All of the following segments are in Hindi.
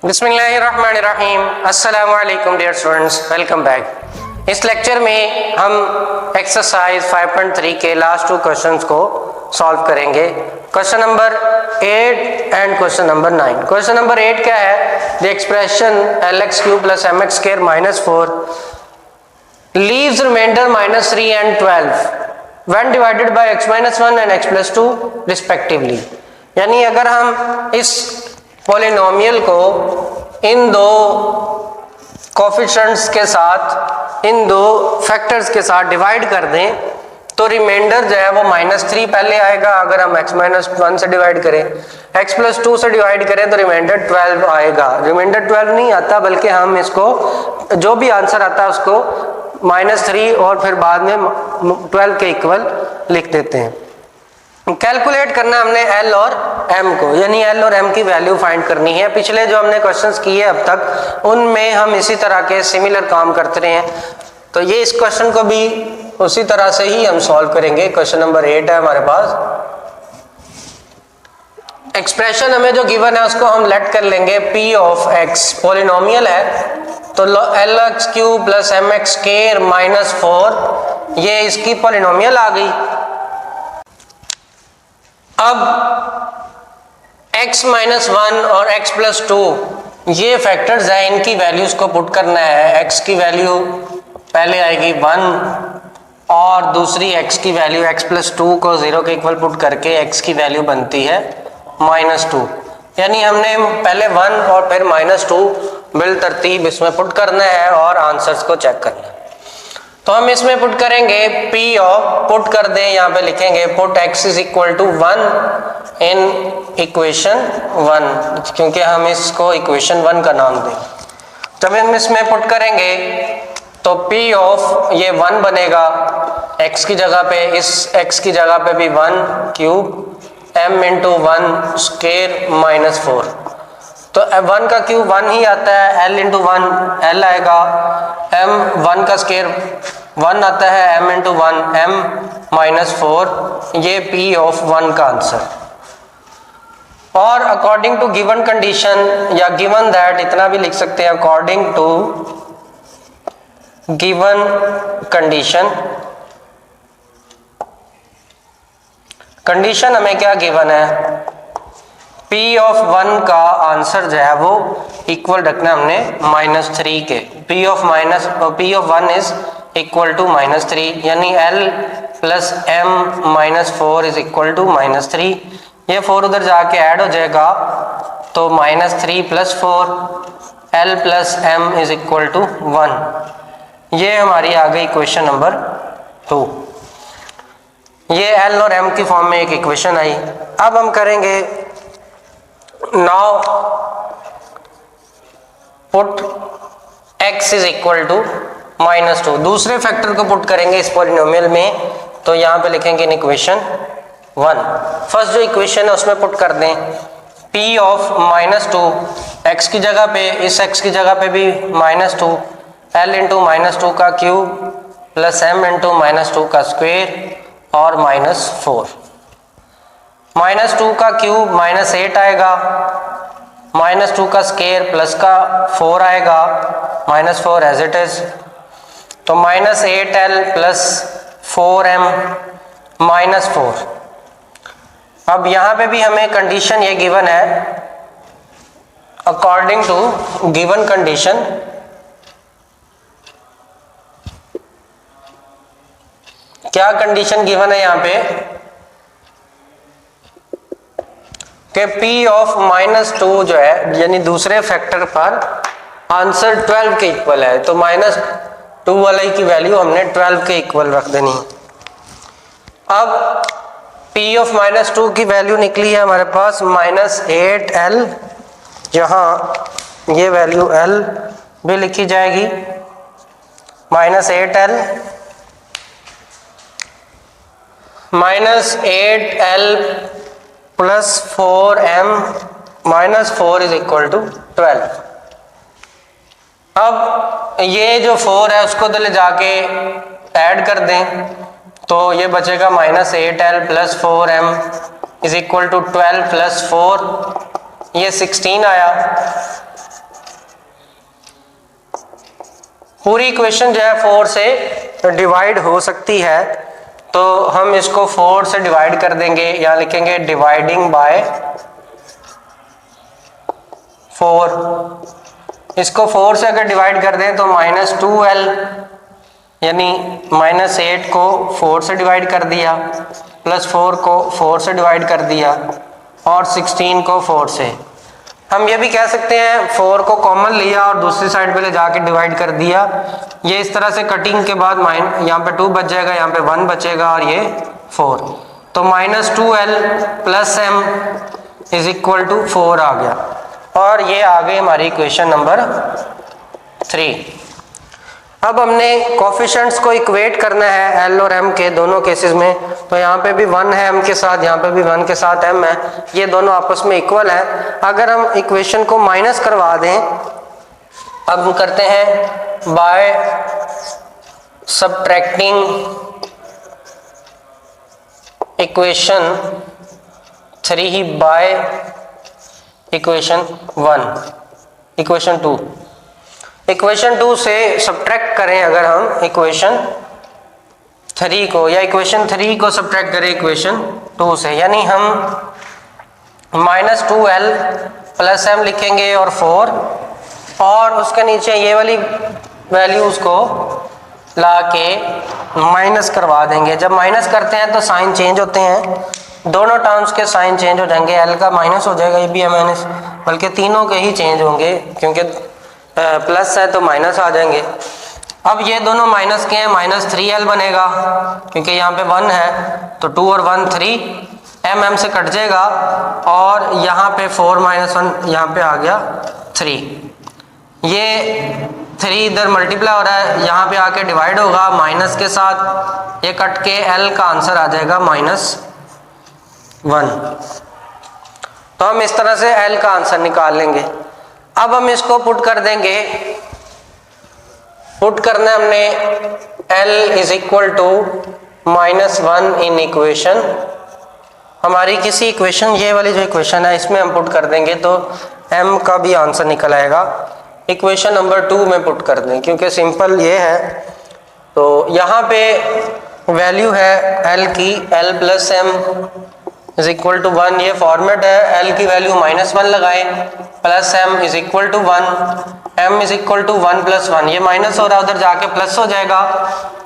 बिस्मिल्लाहिर्रहमानिर्रहीम। अस्सलामु अलैकुम डियर स्टूडेंट्स, वेलकम बैक। इस लेक्चर में हम एक्सरसाइज 5.3 के लास्ट 2 क्वेश्चंस को सॉल्व करेंगे। Question number 8 and question number 9। Question number 8 क्या है? The expression lx³ + mx² - 4 leaves remainder -3 and 12 when divided by x - 1 and x + 2 respectively। यानी अगर हम इस पॉलिनोमियल को इन दो कोफिशिएंट्स के साथ, इन दो फैक्टर्स के साथ डिवाइड कर दें तो रिमाइंडर जो है वो -3 पहले आएगा। अगर हम x - 1 से डिवाइड करें, x + 2 से डिवाइड करें तो रिमाइंडर 12 आएगा। रिमाइंडर 12 नहीं आता, बल्कि हम इसको जो भी आंसर आता है उसको -3 और फिर बाद में 12 के इक्वल लिख देते हैं। कैलकुलेट करना हमने L और M को, यानी L और M की वैल्यू फाइंड करनी है। पिछले जो हमने क्वेश्चंस किए अब तक उनमें हम इसी तरह के सिमिलर काम करते रहे हैं, तो ये इस क्वेश्चन को भी उसी तरह से ही हम सॉल्व करेंगे। क्वेश्चन नंबर 8 है हमारे पास। एक्सप्रेशन हमें जो गिवन है उसको हम लेट कर लेंगे P ऑफ x, पॉलिनोमियल है तो lx³ + mx² - 4 ये इसकी पॉलिनोमियल आ गई। अब x - 1 और x + 2 ये फैक्टर्स हैं, इनकी वैल्यूज को पुट करना है। x की वैल्यू पहले आएगी 1 और दूसरी x की वैल्यू x + 2 को 0 के इक्वल पुट करके x की वैल्यू बनती है -2। यानी हमने पहले 1 और फिर -2 बिल तरतीब इसमें पुट करना है और आंसर्स को चेक करना है। तो हम इसमें पुट करेंगे P ऑफ, पुट कर दें, यहाँ पे लिखेंगे पुट x = 1 इन इक्वेशन 1, क्योंकि हम इसको इक्वेशन 1 का नाम दें। जब हम इसमें पुट करेंगे तो P ऑफ ये 1 बनेगा x की जगह पे, इस x की जगह पे भी 1³ m × 1² - 4। तो 1 का क्यूब 1 ही आता है, l × 1 l आएगा, m 1 का स्क्वायर 1 आता है, m × 1 m - 4, ये P ऑफ 1 का आंसर। और अकॉर्डिंग टू गिवन कंडीशन या गिवन दैट इतना भी लिख सकते हैं, according to given condition. Condition हमें क्या गिवन है? P ऑफ 1 का आंसर जो है वो इक्वल रखना हमने -3 के। P of 1 is equal to -3, यानी L + m - 4 is equal to -3। ये 4 उधर जाके ऐड हो जाएगा तो -3 + 4 L + m is equal to 1। ये हमारी आ गई क्वेश्चन नंबर 2। ये L और M की फॉर्म में एक इक्वेशन आई। अब हम करेंगे now put x is equal to -2, दूसरे फैक्टर को पुट करेंगे इस पॉलिनोमियल में, तो यहाँ पे लिखेंगे इन इक्वेशन 1। फर्स्ट जो इक्वेशन है उसमें पुट कर दें P ऑफ -2, x की जगह पे, इस x की जगह पे भी -2, l × -2 का क्यूब + m × -2 का स्क्वायर और -4। -2 का क्यूब -8 आएगा, -2 का स्क्वायर प्लस का 4 आएगा, -4 एज इट इज, तो -8l + 4m - 4। अब यहाँ पे भी हमें कंडीशन ये गिवन है, अकॉर्डिंग टू गिवन कंडीशन क्या कंडीशन गिवन है यहाँ पे कि P ऑफ -2 जो है, यानी दूसरे फैक्टर पर आंसर 12 के इक्वल है, तो -2 वाले की वैल्यू हमने 12 के इक्वल रख देनी। अब P ऑफ -2 की वैल्यू निकली है हमारे पास -8l, यहाँ ये वैल्यू l भी लिखी जाएगी, -8l + 4m - 4 is equal to 12। अब ये जो 4 है उसको तो ले जाके ऐड कर दें, तो ये बचेगा -8l + 4m is equal to 12 + 4, ये 16 आया। पूरी इक्वेशन जो है 4 से डिवाइड हो सकती है, तो हम इसको 4 से डिवाइड कर देंगे, यहाँ लिखेंगे डिवाइडिंग बाय 4। इसको 4 से अगर डिवाइड कर दें तो -2l, यानी -8 को 4 से डिवाइड कर दिया, +4 को 4 से डिवाइड कर दिया और 16 को 4 से। हम ये भी कह सकते हैं 4 को कॉमन लिया और दूसरी साइड पे ले जाके डिवाइड कर दिया। ये इस तरह से कटिंग के बाद यहाँ पे 2 बच जाएगा, यहाँ पे 1 बचेगा और ये 4, तो -2l + m = 4 आ गया। और ये आ गई हमारी इक्वेशन नंबर 3। अब हमने कोफिशिएंट्स को इक्वेट करना है एल और एम के दोनों केसेस में, तो यहाँ पे भी 1 है एम के साथ, यहाँ पे भी 1 के साथ एम है, ये दोनों आपस में इक्वल है। अगर हम इक्वेशन को माइनस करवा दें, अब हम करते हैं by subtracting equation 3 by equation 2। Equation 2 से सब्ट्रैक्ट करें अगर हम इक्वेशन 3 को, या इक्वेशन 3 को सब्ट्रैक्ट करें इक्वेशन 2 से, यानी हम -2l + m लिखेंगे और 4, और उसके नीचे ये वाली वैल्यूज को ला के माइनस करवा देंगे। जब माइनस करते हैं तो साइन चेंज होते हैं, दोनों टर्म्स के साइन चेंज हो जाएंगे, एल का माइनस हो जाएगा, ये भी है माइनस, बल्कि तीनों के ही चेंज होंगे, क्योंकि प्लस है तो माइनस आ जाएंगे। अब ये दोनों माइनस के हैं, -3l बनेगा, क्योंकि यहाँ पे 1 है, तो 2 और 1 3, m से कट जाएगा, और यहाँ पे 4 - 1 यहाँ पे आ गया 3। ये 3 इधर मल्टीप्लाई हो रहा है, यहाँ पे आके डिवाइड होगा माइनस के साथ, ये कट के l का आंसर आ जाएगा -1। तो हम इस तरह से l का आंसर निकाल लेंगे। अब हम इसको पुट कर देंगे, पुट करना है हमने L = -1 इन इक्वेशन, हमारी किसी इक्वेशन, ये वाली जो इक्वेशन है इसमें हम पुट कर देंगे तो m का भी आंसर निकल आएगा। इक्वेशन नंबर 2 में पुट कर दें, क्योंकि सिंपल ये है। तो यहाँ पे वैल्यू है L की, L + m = 1, ये फॉर्मेट है। L की वैल्यू -1 लगाए, + m = 1, m = 1 + 1, ये माइनस हो रहा है, उधर जाके प्लस हो जाएगा,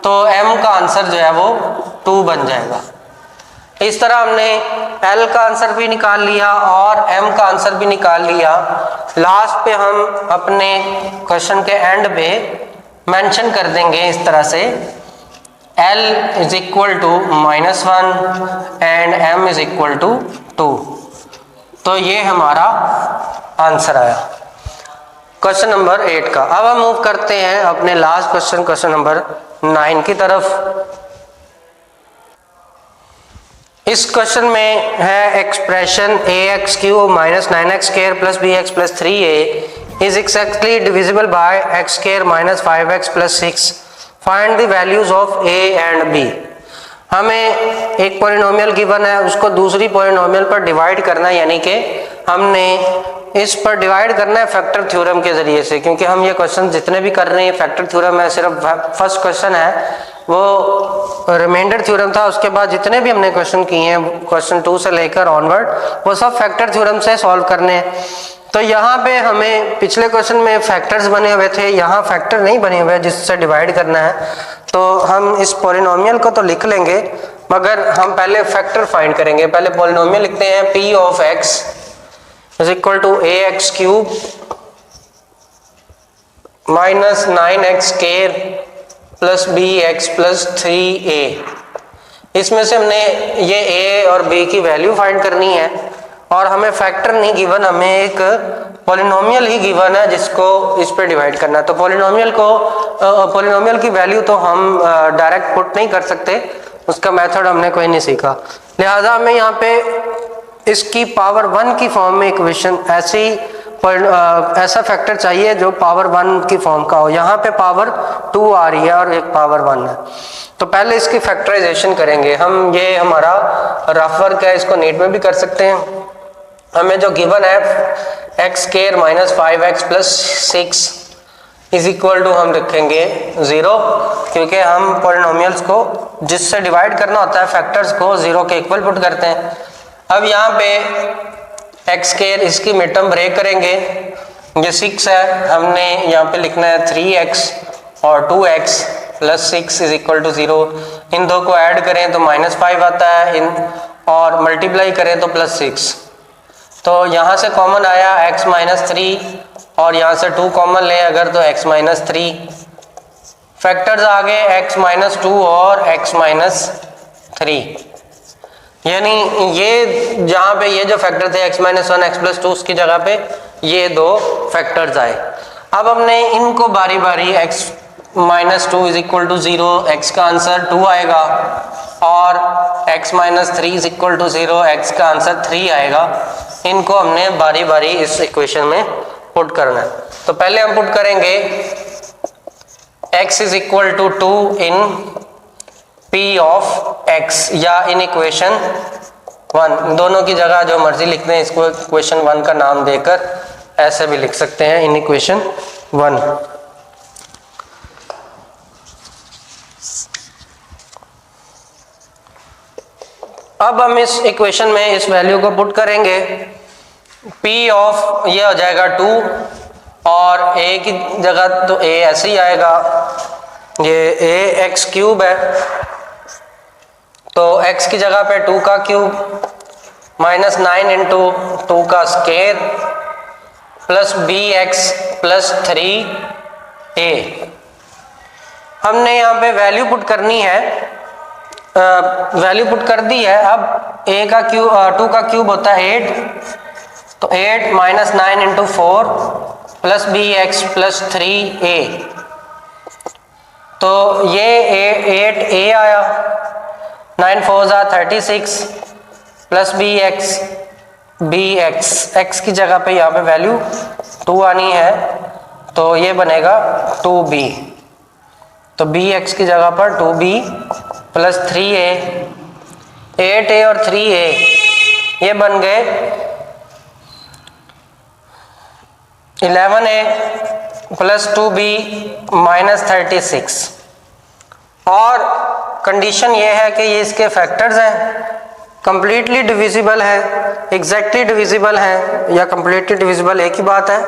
तो m का आंसर जो है वो 2 बन जाएगा। इस तरह हमने L का आंसर भी निकाल लिया और m का आंसर भी निकाल लिया। लास्ट पे हम अपने क्वेश्चन के एंड पे मेंशन कर देंगे इस तरह से, L = -1 एंड m = 2, तो ये हमारा आंसर आया क्वेश्चन नंबर 8 का। अब हम मूव करते हैं अपने लास्ट क्वेश्चन नंबर 9 की तरफ। इस क्वेश्चन में है expression ax³ - 9x² + bx + 3a is exactly divisible by x² - 5x + 6. Find the values of a and b. हमें एक पॉलिनोमियल गिवन है, उसको दूसरी पॉलिनोमियल पर डिवाइड करना है, यानी कि हमने इस पर डिवाइड करना है फैक्टर थ्योरम के जरिए से, क्योंकि हम ये क्वेश्चन जितने भी कर रहे हैं फैक्टर थ्योरम है। सिर्फ फर्स्ट क्वेश्चन है वो रिमाइंडर थ्योरम था, उसके बाद जितने भी हमने क्वेश्चन किए हैं क्वेश्चन 2 से लेकर ऑनवर्ड, वो सब फैक्टर थ्योरम से सॉल्व करने हैं। तो यहाँ पे हमें पिछले क्वेश्चन में फैक्टर्स बने हुए थे, यहाँ फैक्टर नहीं बने हुए जिससे डिवाइड करना है। तो हम इस पॉलिनोमियल को तो लिख लेंगे, मगर हम पहले फैक्टर फाइंड करेंगे। पहले पॉलिनोमियल लिखते हैं p of x is equal to ax³ - 9x² + bx + 3a। इसमें से हमने ये a और b की वैल्यू फाइंड करनी है, और हमें फैक्टर नहीं गिवन, हमें एक पॉलिनोमियल ही गिवन है जिसको इस पे डिवाइड करना है। तो पॉलिनोमियल की वैल्यू तो हम डायरेक्ट पुट नहीं कर सकते, उसका मेथड हमने कोई नहीं सीखा, लिहाजा हमें यहाँ पे इसकी पावर 1 की फॉर्म में इक्वेशन ऐसा फैक्टर चाहिए जो पावर 1 की फॉर्म का हो। यहाँ पे पावर 2 आ रही है और एक पावर 1 है, तो पहले इसकी फैक्टराइजेशन करेंगे हम। ये हमारा रफ वर्क है, इसको नीट में भी कर सकते हैं। हमें जो गिवन है x² - 5x + 6, is equal to हम रखेंगे 0, क्योंकि हम पॉलिनोमियल्स को जिससे डिवाइड करना होता है फैक्टर्स को 0 के इक्वल पुट करते हैं। अब यहाँ पे एक्स स्क्वायर इसकी मिड टर्म ब्रेक करेंगे, ये 6 है, हमने यहाँ पे लिखना है 3x और 2x plus 6 is equal to 0। इन दो को ऐड करें तो -5 आता है, और मल्टीप्लाई करें तो +6। तो यहाँ से कॉमन आया x - 3 और यहाँ से 2 कॉमन लें अगर तो x - 3। फैक्टर्स आ गए x - 2 और x - 3, यानी ये जहाँ पे ये जो फैक्टर थे x - 1 x + 2 उसकी जगह पे ये दो फैक्टर्स आए। अब हमने इनको बारी बारी x - 2 is equal to 0, x का आंसर 2 आएगा, और x - 3 is equal to 0, x का आंसर 3 आएगा। इनको हमने बारी बारी इस इक्वेशन में पुट करना है। तो पहले हम पुट करेंगे x is equal to 2 in p of x, या इन इक्वेशन 1, दोनों की जगह जो मर्जी लिखते हैं, इसको इक्वेशन 1 का नाम देकर ऐसे भी लिख सकते हैं, इन इक्वेशन 1। अब हम इस इक्वेशन में इस वैल्यू को पुट करेंगे, p ऑफ ये हो जाएगा 2, और a की जगह तो a ऐसे ही आएगा, ये ax³ है, तो x की जगह पे 2 का क्यूब -9 इंटू 2 का square plus bx plus 3a। हमने यहाँ पे वैल्यू पुट करनी है, वैल्यू पुट कर दी है। अब a का क्यूब 2 का क्यूब होता है 8, तो 8 - 9 into 4 plus bx plus 3a, तो ये 8a आया, 9 4 36 प्लस bx x की जगह पे यहाँ पे वैल्यू 2 आनी है, तो ये बनेगा 2b, तो bx की जगह पर 2b प्लस 3a, 8a और 3a ये बन गए 11a प्लस 2b माइनस 36। और कंडीशन ये है कि ये इसके फैक्टर्स हैं, कंप्लीटली डिविजिबल है, एग्जैक्टली डिविजिबल है, या कंप्लीटली डिविजिबल एक ही बात है।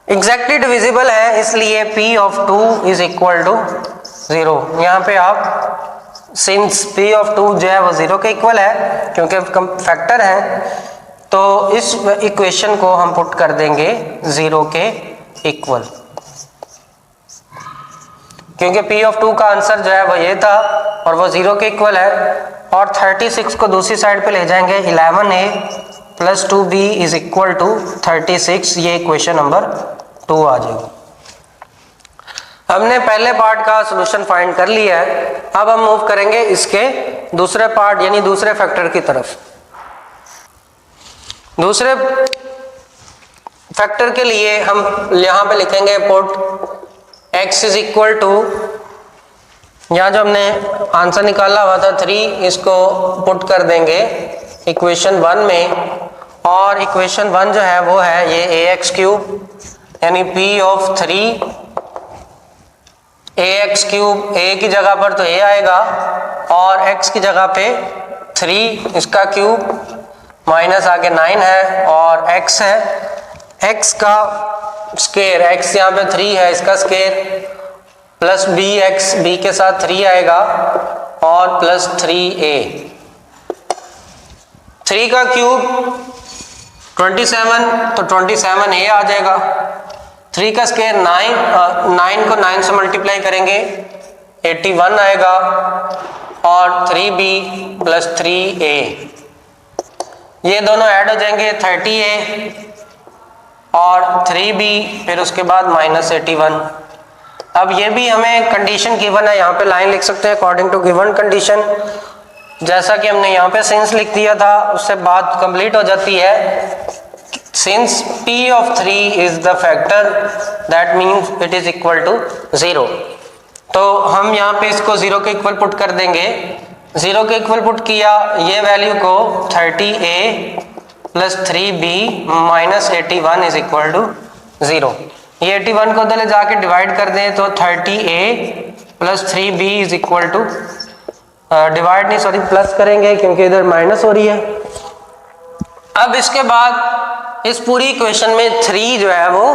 एग्जैक्टली डिविजिबल है इसलिए p of 2 is equal to 0। यहाँ पे आप सिंस p ऑफ 2 जो है वो 0 के इक्वल है क्योंकि फैक्टर है, तो इस इक्वेशन को हम पुट कर देंगे 0 के इक्वल, क्योंकि p ऑफ 2 का आंसर जो है वो ये था और वो 0 के इक्वल है। और 36 को दूसरी साइड पे ले जाएंगे, 11a plus 2b is equal to 36, ये इक्वेशन नंबर 2 आ जाएगी। हमने पहले पार्ट का सॉल्यूशन फाइंड कर लिया है, अब हम मूव करेंगे इसके दूसरे पार्ट यानी दूसरे फैक्टर की तरफ। दूसरे फैक्टर के लिए हम यहाँ पे लिखेंगे put x is equal to, यहाँ जो हमने आंसर निकाला हुआ था 3, इसको पुट कर देंगे इक्वेशन 1 में, और इक्वेशन 1 जो है वो है ये ax³ यानी p ऑफ 3 ax³ a की जगह पर तो a आएगा और x की जगह पे 3 इसका क्यूब माइनस आगे 9 है और x है, x का स्क्वायर, x यहाँ पे 3 है इसका स्क्वायर प्लस bx, b के साथ 3 आएगा और प्लस 3a, 3 का क्यूब 27 तो 27a आ जाएगा, 3 का स्क्वायर 9 को 9 से मल्टीप्लाई करेंगे 81 आएगा और 3b प्लस 3a, ये दोनों ऐड हो जाएंगे 30a और 3b फिर उसके बाद माइनस 81। अब ये भी हमें कंडीशन गिवन है, यहाँ पे लाइन लिख सकते हैं अकॉर्डिंग टू गिवन कंडीशन, जैसा कि हमने यहाँ पे सिंस लिख दिया था उससे बात कंप्लीट हो जाती है। Since p of 3 is the factor that means it is equal to 0, तो हम यहाँ पे इसको 0 के इक्वल पुट कर देंगे। 0 के इक्वल पुट किया, ये वैल्यू को 30a plus 3b minus 81 is equal to 0, ये 81 को उधर ले जाके डिवाइड कर दें तो 30a plus 3b is equal to, divide नहीं सॉरी प्लस करेंगे क्योंकि इधर माइनस हो रही है। अब इसके बाद इस पूरी इक्वेशन में 3 जो है वो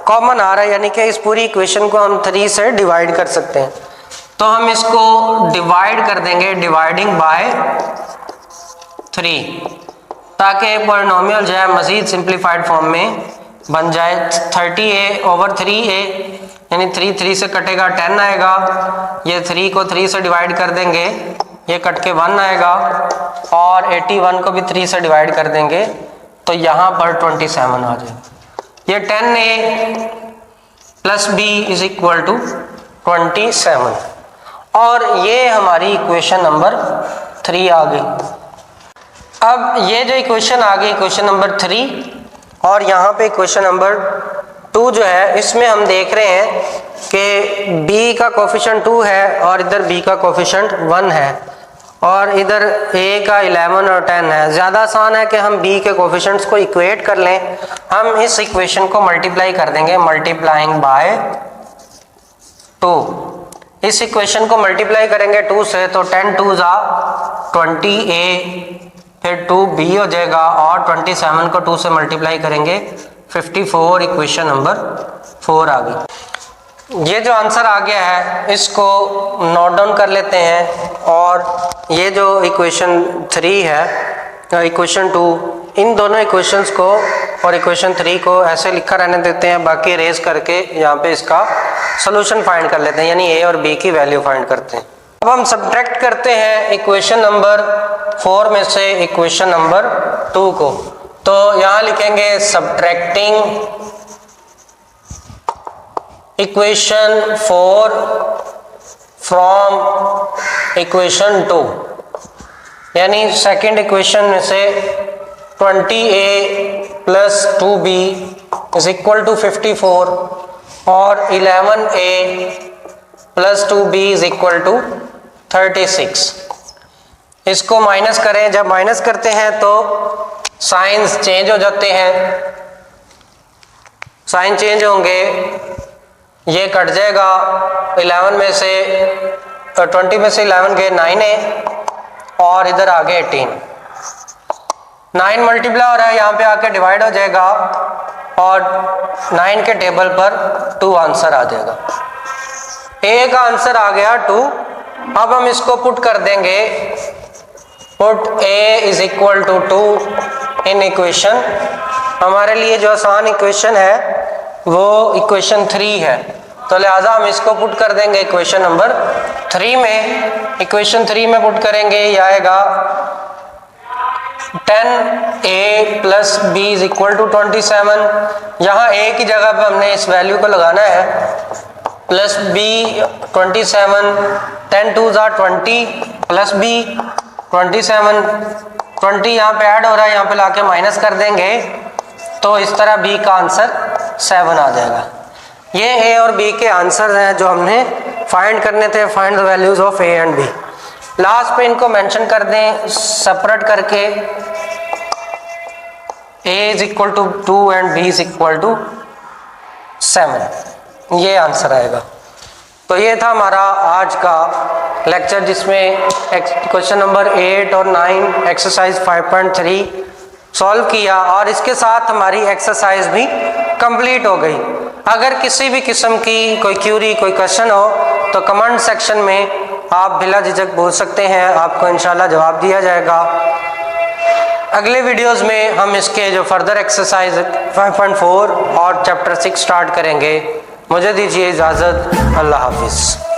कॉमन आ रहा है, यानी कि इस पूरी इक्वेशन को हम 3 से डिवाइड कर सकते हैं। तो हम इसको डिवाइड कर देंगे डिवाइडिंग बाय 3, ताकि पॉलिनोमियल जो है मजीद सिंप्लीफाइड फॉर्म में बन जाए। 30a ओवर 3a यानी 3 से कटेगा 10 आएगा, ये 3 को 3 से डिवाइड कर देंगे, ये कट के 1 आएगा, और 81 को भी 3 से डिवाइड कर देंगे तो यहाँ पर 27 आ जाएगा। ये 10a plus b is equal to 27, और ये हमारी इक्वेशन नंबर 3 आ गई। अब ये जो इक्वेशन आ गई इक्वेशन नंबर 3, और यहाँ पे इक्वेशन नंबर 2 जो है इसमें हम देख रहे हैं कि b का कोफिशिएंट 2 है और इधर b का कोफिशिएंट 1 है, और इधर a का 11 और 10 है। ज़्यादा आसान है कि हम b के कोफिशिएंट्स को इक्वेट कर लें। हम इस इक्वेशन को मल्टीप्लाई कर देंगे मल्टीप्लाइंग बाय 2। इस इक्वेशन को मल्टीप्लाई करेंगे 2 से तो 10 2 जा 20a, फिर 2b हो जाएगा, और 27 को 2 से मल्टीप्लाई करेंगे 54, इक्वेशन नंबर 4 आ गई। ये जो आंसर आ गया है इसको नोट डाउन कर लेते हैं, और ये जो इक्वेशन 3 है इक्वेशन 2, इन दोनों इक्वेशंस को और इक्वेशन 3 को ऐसे लिखा रहने देते हैं, बाकी इरेज करके यहाँ पे इसका सोल्यूशन फाइंड कर लेते हैं, यानी a और b की वैल्यू फाइंड करते हैं। अब हम सब्ट्रैक्ट करते हैं इक्वेशन नंबर 4 में से इक्वेशन नंबर 2 को, तो यहाँ लिखेंगे सब्ट्रैक्टिंग इक्वेशन 4 फ्रॉम इक्वेशन 2, यानी सेकंड इक्वेशन में से 20a plus 2b is equal to 54, और 11a plus 2b is equal to 36। इसको माइनस करें, जब माइनस करते हैं तो साइंस चेंज हो जाते हैं, साइन चेंज होंगे, ये कट जाएगा 11 में से 20 में से 11 गए 9a, और इधर आगे 18, 9 मल्टीप्लाई हो रहा है, यहाँ पे आके डिवाइड हो जाएगा, और 9 के टेबल पर 2 आंसर आ जाएगा। a का आंसर आ गया 2। अब हम इसको पुट कर देंगे, put a is equal to 2 in equation. हमारे लिए जो आसान इक्वेशन है वो इक्वेशन 3 है, तो लिहाजा हम इसको पुट कर देंगे इक्वेशन नंबर 3 में। इक्वेशन 3 में पुट करेंगे, ये आएगा 10a plus b is equal to 27। यहाँ a की जगह पे हमने इस वैल्यू को लगाना है, प्लस b 27, 10 2 जा 20 प्लस b 27, 20 यहाँ पे ऐड हो रहा है, यहाँ पे लाके माइनस कर देंगे तो इस तरह b का आंसर 7 आ जाएगा। ये a और b के आंसर हैं जो हमने फाइंड करने थे, find the values of a and b। Last पे इनको मेंशन कर दें सेपरेट करके, a is equal to 2 and b is equal to 7, ये आंसर आएगा। तो ये था हमारा आज का लेक्चर, जिसमें क्वेश्चन नंबर 8 और 9 एक्सरसाइज 5.3 सॉल्व किया, और इसके साथ हमारी एक्सरसाइज भी कंप्लीट हो गई। अगर किसी भी किस्म की कोई क्यूरी, कोई क्वेश्चन हो तो कमेंट सेक्शन में आप बिला झिझक पूछ सकते हैं, आपको इंशाल्लाह जवाब दिया जाएगा। अगले वीडियोस में हम इसके जो फर्दर एक्सरसाइज 5.4 और चैप्टर 6 स्टार्ट करेंगे। मुझे दीजिए इजाज़त, अल्लाह हाफिज़।